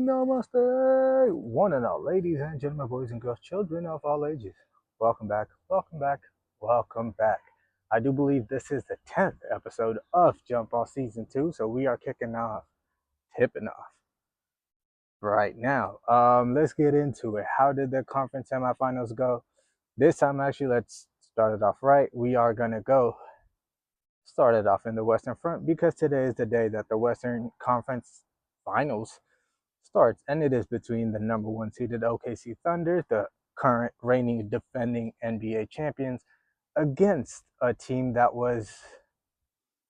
Namaste, one and all, ladies and gentlemen, boys and girls, children of all ages. Welcome back, welcome back, welcome back. I do believe this is the 10th episode of JumpBall Season 2, so we are kicking off, tipping off right now. Let's get into it. How did the conference semifinals go? This time, actually, let's start it off right. We are going to go start it off in the Western Front because today is the day that the Western Conference Finals starts, and it is between the number one seeded OKC Thunder, the current reigning defending NBA champions, against a team that was,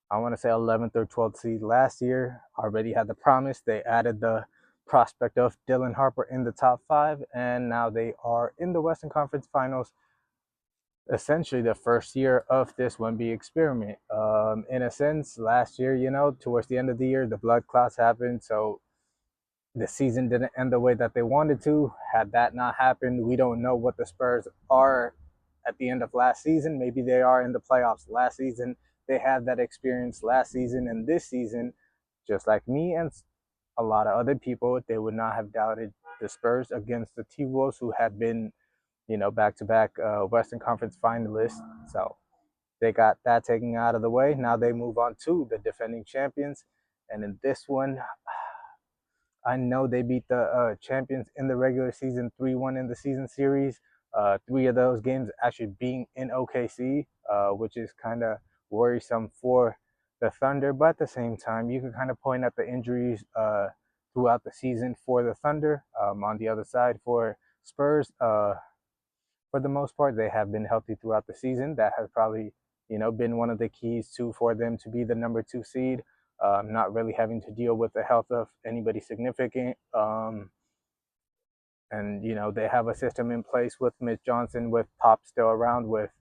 I want to say, 11th or 12th seed last year. Already had the promise. They added the prospect of Dylan Harper in the top five, and now they are in the Western Conference Finals. Essentially, the first year of this 1B experiment. In a sense, last year, towards the end of the year, the blood clots happened, so the season didn't end the way that they wanted to. Had that not happened, we don't know what the Spurs are at the end of last season. Maybe they are in the playoffs last season. They had that experience last season, and this season, just like me and a lot of other people, they would not have doubted the Spurs against the T-Wolves, who had been, back-to-back Western Conference finalists. So they got that taken out of the way. Now they move on to the defending champions. And in this one, I know they beat the champions in the regular season 3-1 in the season series. Three of those games actually being in OKC, which is kind of worrisome for the Thunder. But at the same time, you can kind of point at the injuries throughout the season for the Thunder. On the other side, for Spurs, for the most part, they have been healthy throughout the season. That has probably, been one of the keys for them to be the number two seed. Not really having to deal with the health of anybody significant. And, they have a system in place with Mitch Johnson, with Pop still around, with,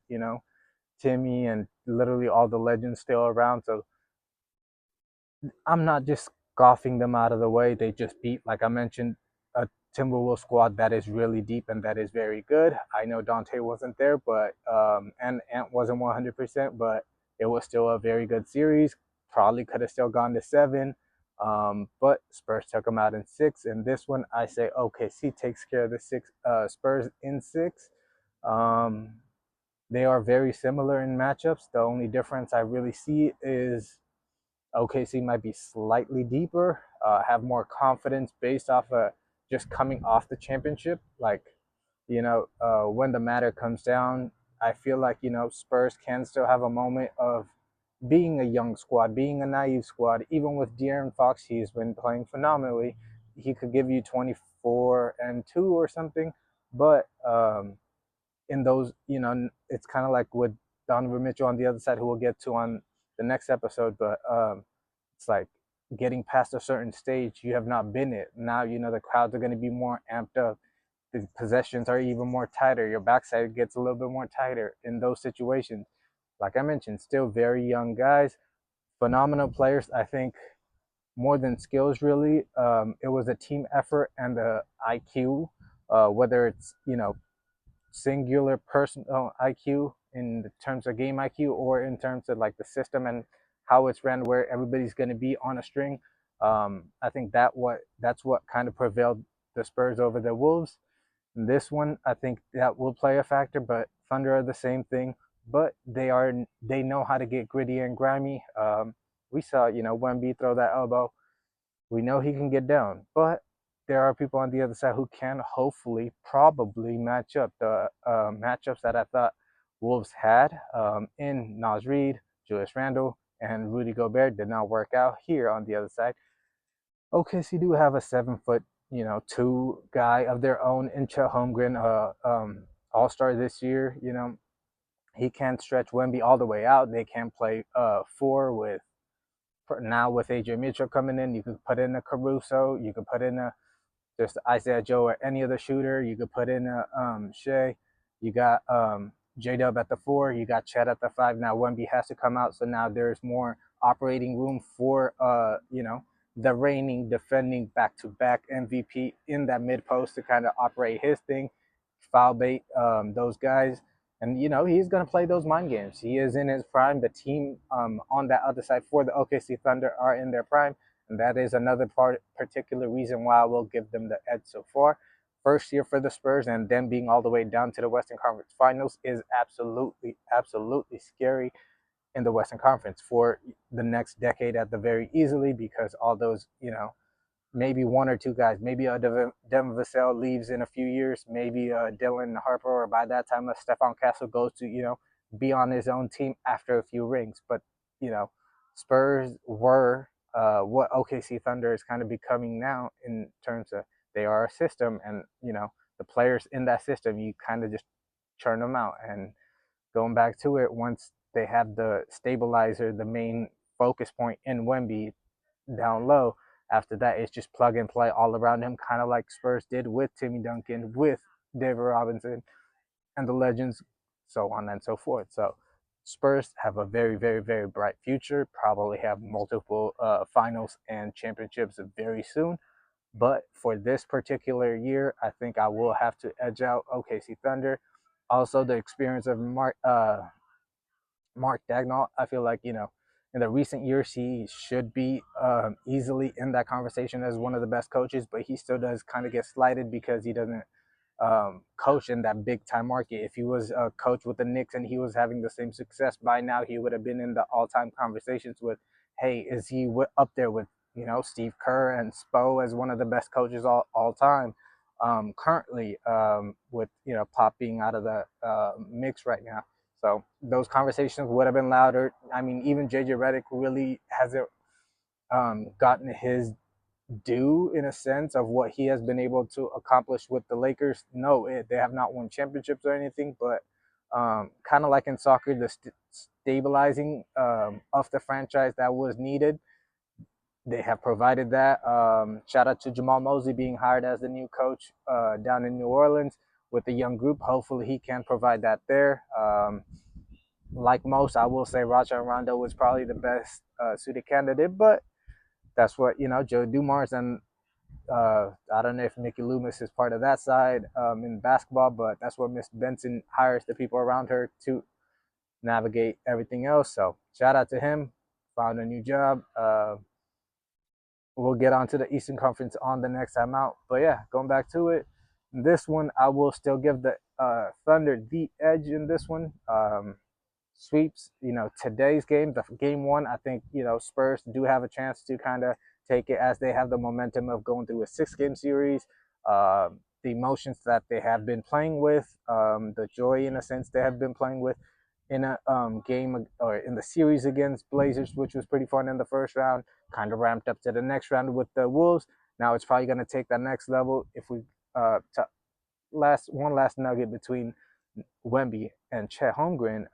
Timmy and literally all the legends still around. So I'm not just scoffing them out of the way. They just beat, like I mentioned, a Timberwolves squad that is really deep and that is very good. I know Dante wasn't there, but and Ant wasn't 100%, but it was still a very good series. Probably could have still gone to 7, but Spurs took them out in 6. And this one, I say OKC takes care of the Spurs in 6. They are very similar in matchups. The only difference I really see is OKC might be slightly deeper, have more confidence based off of just coming off the championship. Like, when the matter comes down, I feel like, Spurs can still have a moment of being a young squad, being a naive squad. Even with De'Aaron Fox, he's been playing phenomenally. He could give you 24-2 or something. But in those, it's kind of like with Donovan Mitchell on the other side, who we'll get to on the next episode. But it's like getting past a certain stage, you have not been it. Now, the crowds are going to be more amped up. The possessions are even more tighter. Your backside gets a little bit more tighter in those situations. Like I mentioned, still very young guys, phenomenal players. I think more than skills, really, it was a team effort and the IQ, whether it's, singular personal IQ in terms of game IQ, or in terms of like the system and how it's ran, where everybody's going to be on a string. I think that's what kind of prevailed the Spurs over the Wolves. In this one, I think that will play a factor, but Thunder are the same thing. But they know how to get gritty and grimy. We saw, Wemby throw that elbow. We know he can get down, but there are people on the other side who can hopefully, probably match up. The matchups that I thought Wolves had in Naz Reid, Julius Randle, and Rudy Gobert did not work out here on the other side. OKC do have a 7-foot, 2 guy of their own in Chet Holmgren, all-star this year. He can't stretch Wemby all the way out. They can't play 4 with AJ Mitchell coming in. You could put in a Caruso. You could put in just Isaiah Joe or any other shooter. You could put in a Shea. You got J-Dub at the 4. You got Chet at the 5. Now Wemby has to come out, so now there's more operating room for the reigning, defending back-to-back MVP in that mid-post to kind of operate his thing, foul bait those guys. And, he's going to play those mind games. He is in his prime. The team on that other side for the OKC Thunder are in their prime. And that is another particular reason why I will give them the edge so far. First year for the Spurs and them being all the way down to the Western Conference Finals is absolutely, absolutely scary in the Western Conference for the next decade at the very easily, because all those, maybe one or two guys, maybe Devin Vassell leaves in a few years, maybe Dylan Harper, or by that time, Stephon Castle goes to, be on his own team after a few rings. But, you know, Spurs were what OKC Thunder is kind of becoming now in terms of they are a system, and, the players in that system, you kind of just churn them out. And going back to it, once they have the stabilizer, the main focus point in Wemby down low, after that it's just plug and play all around him, kind of like Spurs did with Timmy Duncan, with David Robinson, and the legends, so on and so forth. So Spurs have a very, very, very bright future. Probably have multiple finals and championships very soon. But for this particular year, I think I will have to edge out OKC Thunder. Also, the experience of Mark Dagnall, I feel like, in the recent years, he should be easily in that conversation as one of the best coaches, but he still does kind of get slighted because he doesn't coach in that big time market. If he was a coach with the Knicks and he was having the same success by now, he would have been in the all time conversations with, hey, is he up there with, Steve Kerr and Spo as one of the best coaches all time? Currently, with, Pop being out of the mix right now. So those conversations would have been louder. I mean, even JJ Redick really hasn't gotten his due in a sense of what he has been able to accomplish with the Lakers. No, they have not won championships or anything, but kind of like in soccer, the stabilizing of the franchise that was needed, they have provided that. Shout out to Jamal Mosley being hired as the new coach down in New Orleans with the young group. Hopefully, he can provide that there. Like most, I will say Rajon Rondo was probably the best suited candidate, but that's what, Joe Dumars, and I don't know if Mickey Loomis is part of that side in basketball, but that's what Miss Benson hires the people around her to navigate everything else. So shout out to him. Found a new job. We'll get on to the Eastern Conference on the next time out. But yeah, going back to it, this one I will still give the Thunder the edge in this one. Sweeps, today's game, the game one, I think, Spurs do have a chance to kind of take it as they have the momentum of going through a 6-game series. The emotions that they have been playing with, the joy in a sense they have been playing with in a game or in the series against Blazers, which was pretty fun in the first round, kind of ramped up to the next round with the Wolves. Now it's probably going to take that next level if we last nugget between Wemby and Chet Holmgren.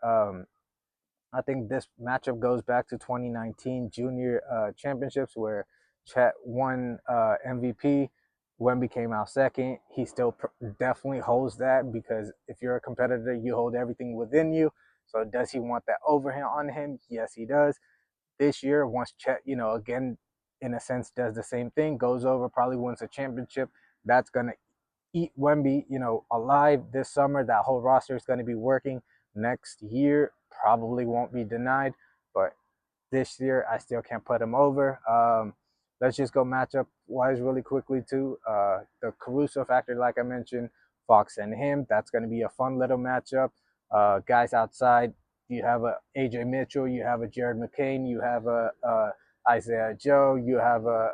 I think this matchup goes back to 2019 junior championships where Chet won MVP. Wemby came out second. He still definitely holds that, because if you're a competitor, you hold everything within you. So does he want that overhand on him? Yes, he does. This year, once Chet, again, in a sense, does the same thing, goes over, probably wins a championship, that's going to eat Wemby, alive this summer. That whole roster is going to be working next year. Probably won't be denied, but this year I still can't put him over. Let's just go matchup wise really quickly too. The Caruso factor, like I mentioned, Fox and him. That's going to be a fun little matchup. Guys outside, you have a AJ Mitchell, you have a Jared McCain, you have a Isaiah Joe, you have a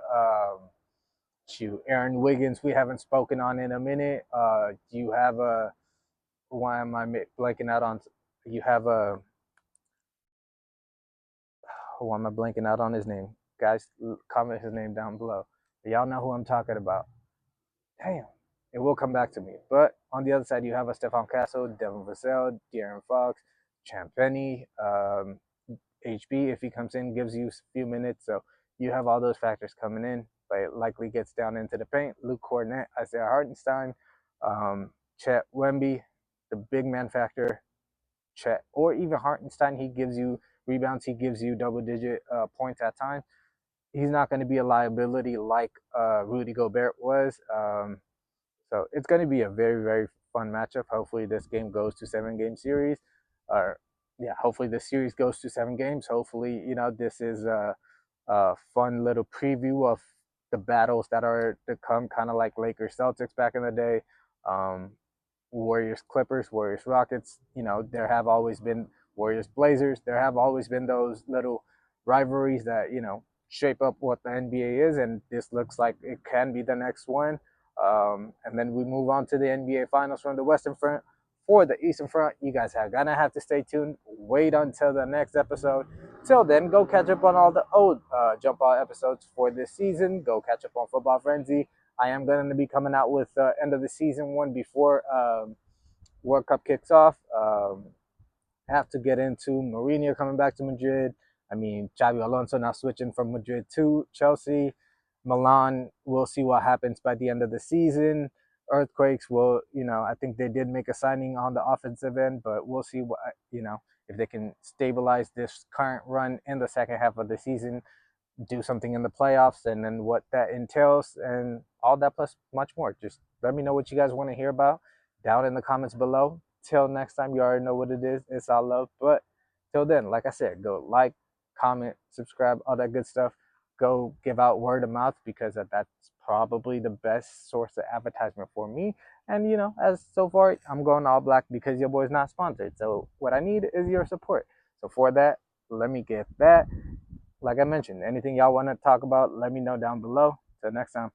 Aaron Wiggins. We haven't spoken on in a minute. You have a, why am I blanking out on? You have a, why am I blanking out on his name? Guys, comment his name down below. Y'all know who I'm talking about. Damn, it will come back to me. But on the other side, you have a Stephon Castle, Devin Vassell, De'Aaron Fox, Champ Penny, HB, if he comes in, gives you a few minutes. So you have all those factors coming in, but it likely gets down into the paint. Luke Cornett, Isaiah Hartenstein, Chet Wemby, the big man factor, Chet, or even Hartenstein. He gives you rebounds. He gives you double-digit points at times. He's not going to be a liability like Rudy Gobert was. So it's going to be a very, very fun matchup. Hopefully this game goes to 7-game series. Or yeah, hopefully this series goes to 7 games. Hopefully, this is fun little preview of the battles that are to come, kind of like Lakers Celtics back in the day, um, Warriors Clippers, Warriors Rockets. You know, there have always been Warriors Blazers. There have always been those little rivalries that, you know, shape up what the NBA is, and this looks like it can be the next one. And then we move on to the NBA Finals from the Western Front. For the Eastern Front, you guys are gonna have to stay tuned. Wait until the next episode. Till then, go catch up on all the old Jump Ball episodes for this season. Go catch up on Football Frenzy. I am going to be coming out with end of the season one before World Cup kicks off. Have to get into Mourinho coming back to Madrid. I mean, Xabi Alonso now switching from Madrid to Chelsea. Milan, we'll see what happens by the end of the season. Earthquakes will, you know, I think they did make a signing on the offensive end, but we'll see what, you know, if they can stabilize this current run in the second half of the season, do something in the playoffs, and then what that entails, and all that plus much more. Just let me know what you guys want to hear about down in the comments below. Till next time, you already know what it is. It's all love. But till then, like I said, go like, comment, subscribe, all that good stuff. Go give out word of mouth, because that's probably the best source of advertisement for me. And, you know, as so far, I'm going all black because your boy's not sponsored. So what I need is your support. So for that, let me get that. Like I mentioned, anything y'all want to talk about, let me know down below. Till next time.